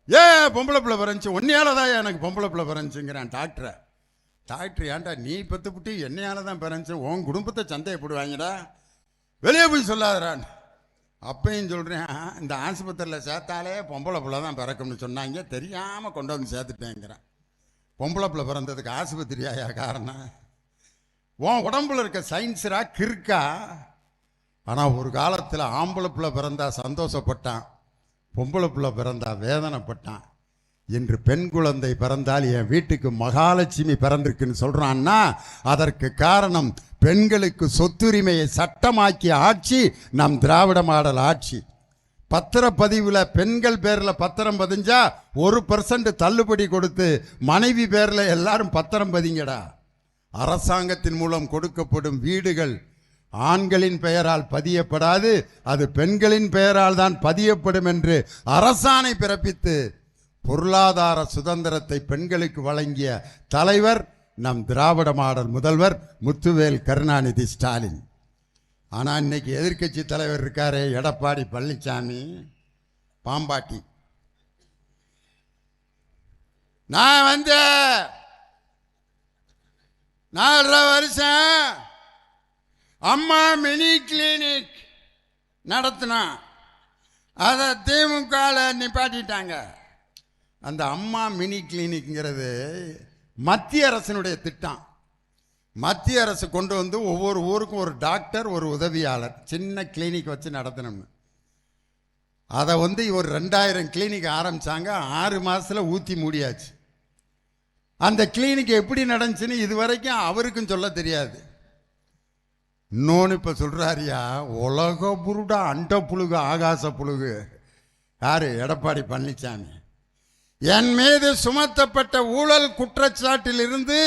ஏன் பொம்பளை பிள்ளை பிறந்துச்சு? ஒன்னையால தான் எனக்கு பொம்பளை பிள்ளை பிறந்துச்சுங்கிறான் டாக்டரை. டாக்டர் ஏன்டா நீ பெற்று புட்டி என்னையால தான் பிறந்துச்சு, உன் குடும்பத்தை சந்தேகப்படுவாங்கடா, வெளியே போய் சொல்லாதரான். அப்பையும் சொல்கிறேன், இந்த ஆஸ்பத்திரியில் சேர்த்தாலே பொம்பளை பிள்ளை தான் பிறக்கும்னு சொன்னாங்க, தெரியாமல் கொண்டு வந்து சேர்த்துட்டேங்கிறேன். பொம்பளை பிள்ளை பிறந்ததுக்கு ஆஸ்பத்திரியாயா காரணம்? உன் உடம்புல இருக்க சயின்ஸரா கிறுக்கா? ஆனால் ஒரு காலத்தில் ஆம்பளை பிள்ளை பிறந்தா சந்தோஷப்பட்டான், பொம்பளை பிள்ளை பிறந்தா வேதனைப்பட்டான். இன்று பெண் குழந்தை பிறந்தால் என் வீட்டுக்கு மகாலட்சுமி பிறந்திருக்குன்னு சொல்றான்னா அதற்கு காரணம் பெண்களுக்கு சொத்துரிமையை சட்டமாக்கிய ஆட்சி நம் திராவிட மாடல் ஆட்சி. பத்திரப்பதிவில் பெண்கள் பேரில் பத்திரம் பதிஞ்சா 1% தள்ளுபடி கொடுத்து மனைவி பேரில் எல்லாரும் பத்திரம் பதிங்கடா. அரசாங்கத்தின் மூலம் கொடுக்கப்படும் வீடுகள் ஆண்களின் பெயரால் பதியப்படாது, அது பெண்களின் பெயரால் தான் பதியப்படும் என்று அரசாணை பிறப்பித்து பொருளாதார சுதந்திரத்தை பெண்களுக்கு வழங்கிய தலைவர் நம் திராவிட மாடல் முதல்வர் முத்துவேல் கருணாநிதி ஸ்டாலின். ஆனால் இன்னைக்கு எதிர்க்கட்சி தலைவர் இருக்காரே எடப்பாடி பழனிசாமி பாம்பாட்டி. நான் வந்து 4 வருஷம் அம்மா மினி கிளினிக் நடத்தினா, அதை திமுகவில் நிப்பாட்டிட்டாங்க. அந்த அம்மா மினி கிளினிக்ங்கிறது மத்திய அரசினுடைய திட்டம். மத்திய அரசு கொண்டு வந்து ஒவ்வொரு ஊருக்கும் ஒரு டாக்டர் ஒரு உதவியாளர் சின்ன கிளினிக் வச்சு நடத்தணும்னு. அதை வந்து ஒரு 2000 கிளினிக் ஆரம்பித்தாங்க. 6 மாதத்தில் ஊற்றி மூடியாச்சு. அந்த கிளினிக் எப்படி நடந்துச்சுன்னு இது வரைக்கும் அவருக்கும் சொல்ல தெரியாது. இன்னொன்று இப்போ சொல்கிறாரியா, உலக புருடா அண்ட புழுகு ஆகாச புழுகு யார்? எடப்பாடி பழனிசாமி. என் மீது சுமத்தப்பட்ட ஊழல் குற்றச்சாட்டிலிருந்து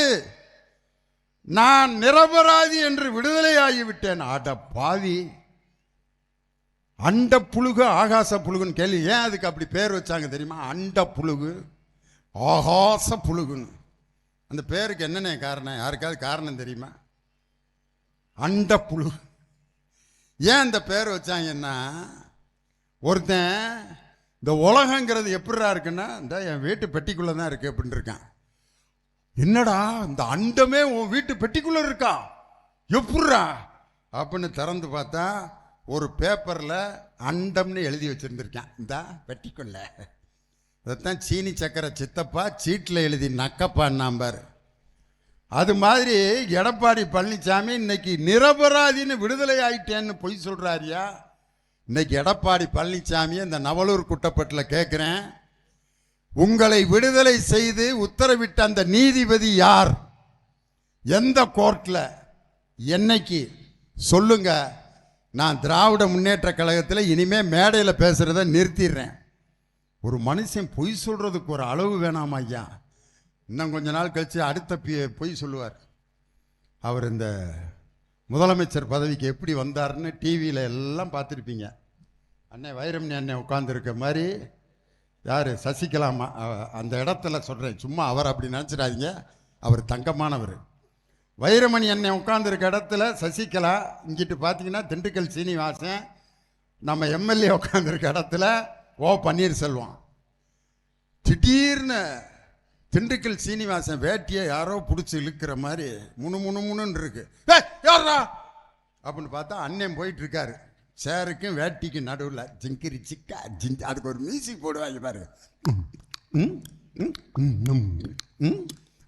நான் நிரபராதி என்று விடுதலை ஆகிவிட்டேன். ஆட பாவி, அண்ட புழுகு ஆகாச புழுகுன்னு கேள்வி. ஏன் அதுக்கு அப்படி பேர் வச்சாங்க தெரியுமா? அண்ட புழுகு ஆகாச புழுகுன்னு. அந்த பேருக்கு என்னென்ன காரணம்? யாருக்காவது காரணம் தெரியுமா? அண்ட புழு ஏன் இந்த பேர் வச்சாங்கன்னா, ஒருத்தன் இந்த உலகங்கிறது எப்படிரா இருக்குன்னா, இந்த என் வீட்டு பெட்டிக்குள்ளே தான் இருக்கு அப்படின்னு இருக்கான். என்னடா இந்த அண்டமே உன் வீட்டு பெட்டிக்குள்ளே இருக்கா, எப்படிரா அப்படின்னு திறந்து பார்த்தா ஒரு பேப்பரில் அண்டம்னு எழுதி வச்சுருந்துருக்கான். இந்த பெட்டிக்குள்ள அதைத்தான் சீனி சக்கரை சித்தப்பா சீட்டில் எழுதி நக்கப்பான்னாம்பார். அது மாதிரி எடப்பாடி பழனிசாமி இன்னைக்கு நிரபராதின்னு விடுதலை ஆயிட்டேன்னு பொய் சொல்றாரியா? இன்னைக்கு எடப்பாடி பழனிசாமி இந்த நவலூர் குட்டப்பட்டில் கேட்குறேன், உங்களை விடுதலை செய்து உத்தரவிட்ட அந்த நீதிபதி யார்? எந்த கோர்ட்டில்? என்னைக்கு? சொல்லுங்க. நான் திராவிட முன்னேற்ற கழகத்தில் இனிமே மேடையில் பேசுறத நிறுத்திடுறேன். ஒரு மனுஷன் பொய் சொல்றதுக்கு ஒரு அளவு வேணாமா ஐயா? இன்னும் கொஞ்ச நாள் கழிச்சு அடுத்த பொய் சொல்லுவார். அவர் இந்த முதலமைச்சர் பதவிக்கு எப்படி வந்தார்னு டிவியில் எல்லாம் பார்த்துருப்பீங்க. அண்ணே வைரமணி அண்ணன் உட்காந்துருக்க மாதிரி யார் சசிகலாமா அந்த இடத்துல சொல்கிறேன், சும்மா அவர் அப்படி நினச்சிடாதீங்க, அவர் தங்கமானவர். வைரமணி அண்ணன் உட்காந்துருக்க இடத்துல சசிகலா, இங்கிட்டு பார்த்தீங்கன்னா திண்டுக்கல் சீனிவாசன், நம்ம எம்எல்ஏ உட்காந்துருக்க இடத்துல ஓ பன்னீர்செல்வம். திடீர்னு திண்டுக்கல் சீனிவாசன் வேட்டியை யாரோ பிடிச்சி இழுக்கிற மாதிரி முணுன்னு இருக்கு. யாரா அப்படின்னு பார்த்தா அண்ணன் போயிட்டு இருக்காரு. சேருக்கும் வேட்டிக்கு நடுவில் ஜிங்கிரி சிக்கா ஜிங், அதுக்கு ஒரு மியூசிக் போடுவாங்க பாரு,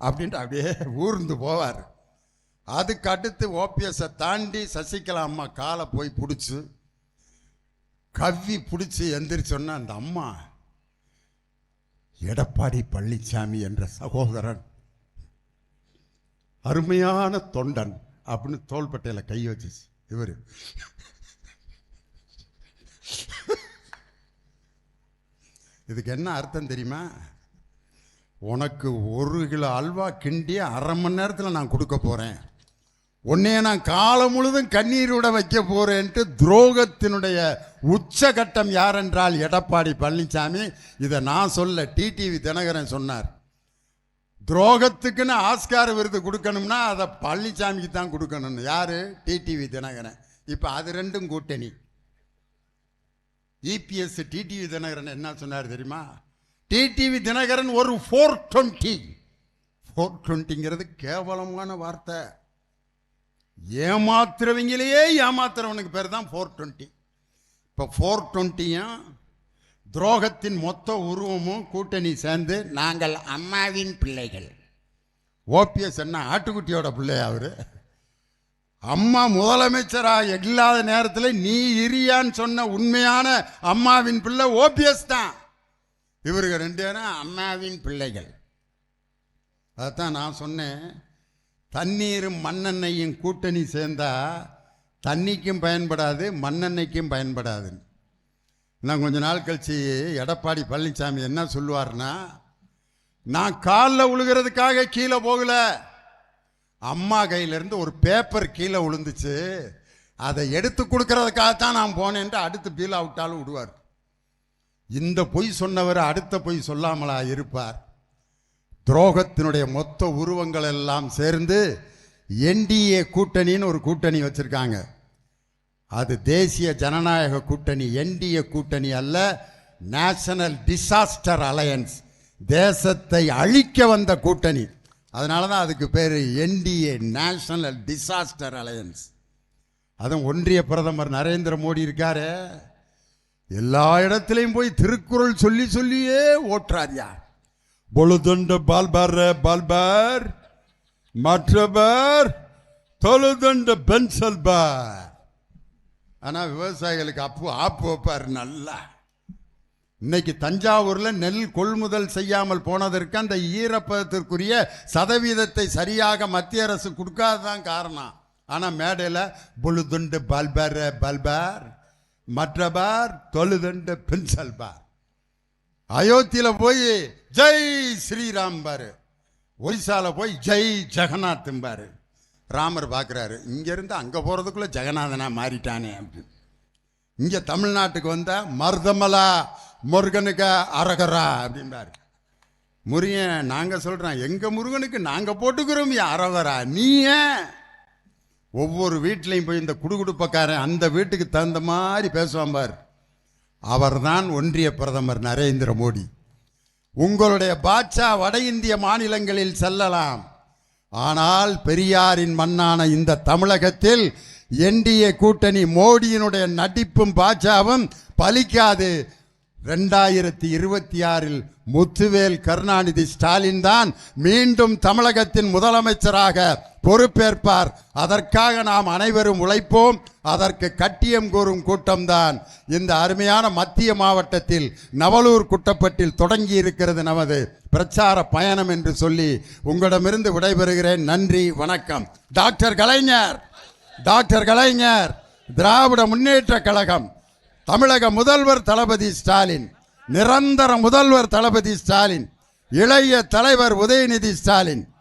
அப்படின்ட்டு அப்படியே ஊர்ந்து போவார். அதுக்கு அடுத்து ஓபிஎஸை தாண்டி சசிகலா அம்மா காலை போய் பிடிச்சி கவ்வி பிடிச்சி எந்திரிச்சோன்னா அந்த அம்மா எடப்பாடி பழனிசாமி என்ற சகோதரன் அருமையான தொண்டன் அப்படின்னு தோள்பட்டையில் கை வச்சிச்சு. இவர் இதுக்கு என்ன அர்த்தம் தெரியுமா? உனக்கு 1 கிலோ அல்வா கிண்டி 1/2 மணி நேரத்தில் நான் கொடுக்க போகிறேன், உன்னைய நான் காலம் முழுதும் கண்ணீரோட வைக்க போறேன்ட்டு துரோகத்தினுடைய உச்சகட்டம் யார் என்றால் எடப்பாடி பழனிசாமி. இதை நான் சொல்ல, டிடிவி தினகரன் சொன்னார். துரோகத்துக்குன்னு ஆஸ்கார் விருது கொடுக்கணும்னா அதை பழனிசாமிக்கு தான் கொடுக்கணும்னு. யாரு? டிடிவி தினகரன். இப்போ அது ரெண்டும் கூட்டணி. இபிஎஸ் டிடிவி தினகரன் என்ன சொன்னார் தெரியுமா? டிடிவி தினகரன் ஒரு 420 கேவலமான வார்த்தை. ஏமாத்துறவங்களையே ஏமாத்துறவனுக்கு பேர் தான் 420. இப்போ 420யும் துரோகத்தின் மொத்த உருவமும் கூட்டணி சேர்ந்து நாங்கள் அம்மாவின் பிள்ளைகள். ஓபிஎஸ் என்ன ஆட்டுக்குட்டியோட பிள்ளையா? அவரு அம்மா முதலமைச்சராக இல்லாத நேரத்தில் நீ இரியான்னு சொன்ன உண்மையான அம்மாவின் பிள்ளை ஓபிஎஸ் தான். இவருக்கு 2 பேரும் அம்மாவின் பிள்ளைகள். அதைத்தான் நான் சொன்னேன், தண்ணீரும் மண்ணெண்ணையும் கூட்டணி சேர்ந்தா தண்ணிக்கும் பயன்படாது, மண்ணெண்ணைக்கும் பயன்படாது. நான் கொஞ்ச நாள் கழிச்சு எடப்பாடி பழனிசாமி என்ன சொல்லுவார்னா, நான் காலில் விழுகிறதுக்காக கீழே போகல, அம்மா கையிலேருந்து ஒரு பேப்பர் கீழே விழுந்துச்சு, அதை எடுத்து கொடுக்கறதுக்காகத்தான் நான் போனேன்ட்டு அடுத்து பீல் அவுட்டாலும் விடுவார். இந்த பொய் சொன்னவர் அடுத்த பொய் சொல்லாமலா இருப்பார்? துரோகத்தினுடைய மொத்த உருவங்கள் எல்லாம் சேர்ந்து என்டிஏ கூட்டணின்னு ஒரு கூட்டணி வச்சிருக்காங்க. அது தேசிய ஜனநாயக கூட்டணி, என்டிஏ கூட்டணி அல்ல, நேஷனல் டிசாஸ்டர் அலையன்ஸ், தேசத்தை அழிக்க வந்த கூட்டணி. அதனால தான் அதுக்கு பேர் என்டிஏ, நேஷனல் டிசாஸ்டர் அலையன்ஸ். அதுவும் ஒன்றிய பிரதமர் நரேந்திர மோடி இருக்காரு, எல்லா இடத்துலையும் போய் திருக்குறள் சொல்லி சொல்லியே ஓட்டுறாரியா. பொழுதுண்டு பால்பார் பால்பார் மற்றவர் தொழுதுண்டு பென்சல் பார். ஆனால் விவசாயிகளுக்கு ஆப்பு வைப்பார் நல்லா. இன்னைக்கு தஞ்சாவூரில் நெல் கொள்முதல் செய்யாமல் போனதற்கு அந்த ஈரப்பதத்திற்குரிய சதவீதத்தை சரியாக மத்திய அரசு கொடுக்காததான் காரணம். ஆனால் மேடையில் பொழுதுண்டு பால்பார் பால்பார் மற்றபார் தொழுதுண்டு பென்சல் பார். அயோத்தியில் போய் ஜெய் ஸ்ரீராம் பாரு, ஒரிசால போய் ஜெய் ஜெகநாத் பாரு. ராமர் பார்க்குறாரு, இங்கேருந்து அங்கே போகிறதுக்குள்ளே ஜெகநாதனா மாறிட்டானே அப்படின்னு. இங்கே தமிழ்நாட்டுக்கு வந்தால் மருதமலா முருகனுக்கு அரகரா அப்படின்பாரு. முருகன் நாங்கள் சொல்கிறோம், எங்கள் முருகனுக்கு நாங்கள் போட்டுக்கிறோம் அரகரா. நீ ஏன்? ஒவ்வொரு வீட்லையும் போய் இந்த குடுகுடுப்பக்காரன் அந்த வீட்டுக்கு தகுந்த மாதிரி பேசுவான் பார். அவர்தான் ஒன்றிய பிரதமர் நரேந்திர மோடி. உங்களுடைய பாட்சா வட இந்திய மாநிலங்களில் செல்லலாம், ஆனால் பெரியாரின் மண்ணான இந்த தமிழகத்தில் என்டிஏ கூட்டணி மோடியினுடைய நடிப்பும் பாட்சாவும் பலிக்காது. 2026 முத்துவேல் கருணாநிதி ஸ்டாலின் தான் மீண்டும் தமிழகத்தின் முதலமைச்சராக பொறுப்பேற்பார். அதற்காக நாம் அனைவரும் உழைப்போம். அதற்கு கட்டியம் கூறும் கூட்டம்தான் இந்த அருமையான மத்திய மாவட்டத்தில் நவலூர் குட்டப்பட்டில் தொடங்கி இருக்கிறது நமது பிரச்சார பயணம் என்று சொல்லி உங்களிடமிருந்து விடைபெறுகிறேன். நன்றி, வணக்கம். டாக்டர் கலைஞர், திராவிட முன்னேற்ற கழகம், தமிழக முதல்வர் தளபதி ஸ்டாலின், நிரந்தர முதல்வர் தளபதி ஸ்டாலின், இளைய தலைவர் உதயநிதி ஸ்டாலின்,